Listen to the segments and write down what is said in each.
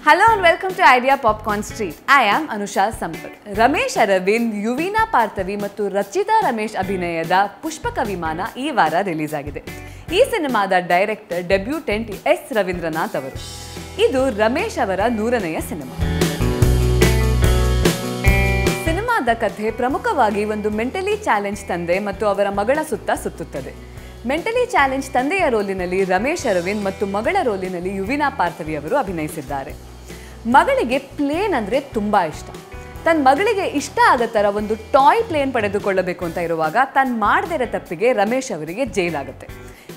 Hello and welcome to Idea Popcorn Street. I am Anusha Sampath. Ramesh Aravind, Yuvina Parthavi ಮತ್ತು ರಚಿತಾ ರಮೇಶ್ ಅಭಿನಯದ ಪುಷ್ಪಕ ವಿಮಾನ ಈ ವಾರ ರಿಲೀಸ್ ಆಗಿದೆ. ಈ ಸಿನಿಮಾದ ಡೈರೆಕ್ಟರ್ ಡೆಬ್ಯೂಟೆಂಟ್ ಎಸ್ ರವೀಂದ್ರನಾಥ್ ಅವರು. ಇದು ರಮೇಶ್ ಅವರ 100ನೇ ಸಿನಿಮಾ. ಸಿನಿಮಾದ ಕಥೆ ಪ್ರಮುಖವಾಗಿ ಒಂದು ಮೆಂಟಲಿ ಚಾಲೆಂಜ್ ತಂದೆ ಮತ್ತು ಅವರ ಮಗಳ ಸುತ್ತುತ್ತದೆ. ಮೆಂಟಲಿ ಚಾಲೆಂಜ್ ತಂದೆಯ ರೋಲಿನಲ್ಲಿ ರಮೇಶ್ ಅರವಿಂದ್ ಮತ್ತು ಮಗಳ ರೋಲಿನಲ್ಲಿ ಯುವಿನಾ ಪಾರ್ಥವಿ ಅವರು ಅಭಿನಯಿಸಿದ್ದಾರೆ. ಮಗಳಿಗೆ ಪ್ಲೇನ್ ಅಂದರೆ ತುಂಬ ಇಷ್ಟ. ತನ್ನ ಮಗಳಿಗೆ ಇಷ್ಟ ಆಗೋ ಥರ ಒಂದು ಟಾಯ್ ಪ್ಲೇನ್ ಪಡೆದುಕೊಳ್ಳಬೇಕು ಅಂತ ಇರುವಾಗ ತಾನು ಮಾಡದೇ ಇರೋ ತಪ್ಪಿಗೆ ರಮೇಶ್ ಅವರಿಗೆ ಜೈಲಾಗುತ್ತೆ.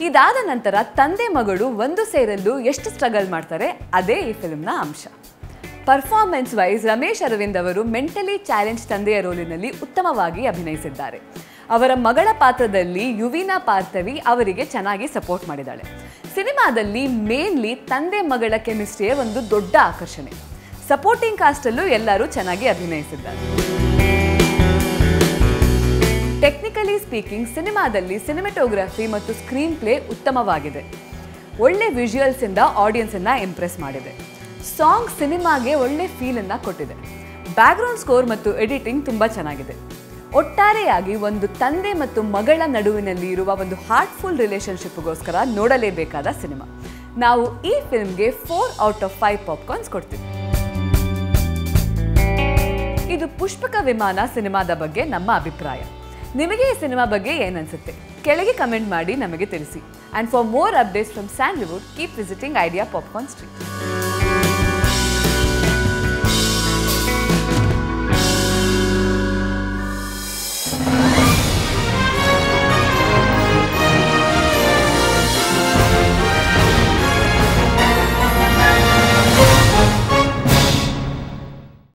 ಇದಾದ ನಂತರ ತಂದೆ ಮಗಳು ಒಂದು ಸೇರಲು ಎಷ್ಟು ಸ್ಟ್ರಗಲ್ ಮಾಡ್ತಾರೆ ಅದೇ ಈ ಫಿಲ್ಮ್ನ ಅಂಶ. ಪರ್ಫಾರ್ಮೆನ್ಸ್ ವೈಸ್ ರಮೇಶ್ ಅರವಿಂದ್ ಅವರು ಮೆಂಟಲಿ ಚಾಲೆಂಜ್ ತಂದೆಯ ರೋಲಿನಲ್ಲಿ ಉತ್ತಮವಾಗಿ ಅಭಿನಯಿಸಿದ್ದಾರೆ. ಅವರ ಮಗಳ ಪಾತ್ರದಲ್ಲಿ ಯುವಿನಾ ಪಾರ್ಥವಿ ಅವರಿಗೆ ಚೆನ್ನಾಗಿ ಸಪೋರ್ಟ್ ಮಾಡಿದ್ದಾಳೆ. ಸಿನಿಮಾದಲ್ಲಿ ಮೇನ್ಲಿ ತಂದೆ ಮಗಳ ಕೆಮಿಸ್ಟ್ರಿಯೇ ಒಂದು ದೊಡ್ಡ ಆಕರ್ಷಣೆ. ಸಪೋರ್ಟಿಂಗ್ ಕಾಸ್ಟಲ್ಲೂ ಎಲ್ಲರೂ ಚೆನ್ನಾಗಿ ಅಭಿನಯಿಸಿದ್ದಾರೆ. ಟೆಕ್ನಿಕಲಿ ಸ್ಪೀಕಿಂಗ್ ಸಿನಿಮಾದಲ್ಲಿ ಸಿನಿಮಾಟೋಗ್ರಫಿ ಮತ್ತು ಸ್ಕ್ರೀನ್ ಪ್ಲೇ ಉತ್ತಮವಾಗಿದೆ. ಒಳ್ಳೆ ವಿಜುವಲ್ಸ್ ಇಂದ ಆಡಿಯನ್ಸ್ ಅನ್ನ ಇಂಪ್ರೆಸ್ ಮಾಡಿದೆ. ಸಾಂಗ್ ಸಿನಿಮಾಗೆ ಒಳ್ಳೆ ಫೀಲ್ ಅನ್ನ ಕೊಟ್ಟಿದೆ. ಬ್ಯಾಕ್ಗ್ರೌಂಡ್ ಸ್ಕೋರ್ ಮತ್ತು ಎಡಿಟಿಂಗ್ ತುಂಬಾ ಚೆನ್ನಾಗಿದೆ. ಒಟ್ಟಾರೆಯಾಗಿ ಒಂದು ತಂದೆ ಮತ್ತು ಮಗಳ ನಡುವಿನಲ್ಲಿ ಇರುವ ಒಂದು ಹಾರ್ಟ್ಫುಲ್ ರಿಲೇಶನ್ಶಿಪ್ಗೋಸ್ಕರ ನೋಡಲೇಬೇಕಾದ ಸಿನಿಮಾ. ನಾವು ಈ ಫಿಲ್ಮ್ಗೆ 4 ಔಟ್ ಆಫ್ 5 ಪಾಪ್ಕಾರ್ನ್ಸ್ ಕೊಡ್ತೀವಿ. ಇದು ಪುಷ್ಪಕ ವಿಮಾನ ಸಿನಿಮಾದ ಬಗ್ಗೆ ನಮ್ಮ ಅಭಿಪ್ರಾಯ. ನಿಮಗೆ ಈ ಸಿನಿಮಾ ಬಗ್ಗೆ ಏನನ್ಸುತ್ತೆ? ಕೆಳಗೆ ಕಮೆಂಟ್ ಮಾಡಿ ನಮಗೆ ತಿಳಿಸಿ. And for more updates from Sandalwood, keep visiting idea popcorn street.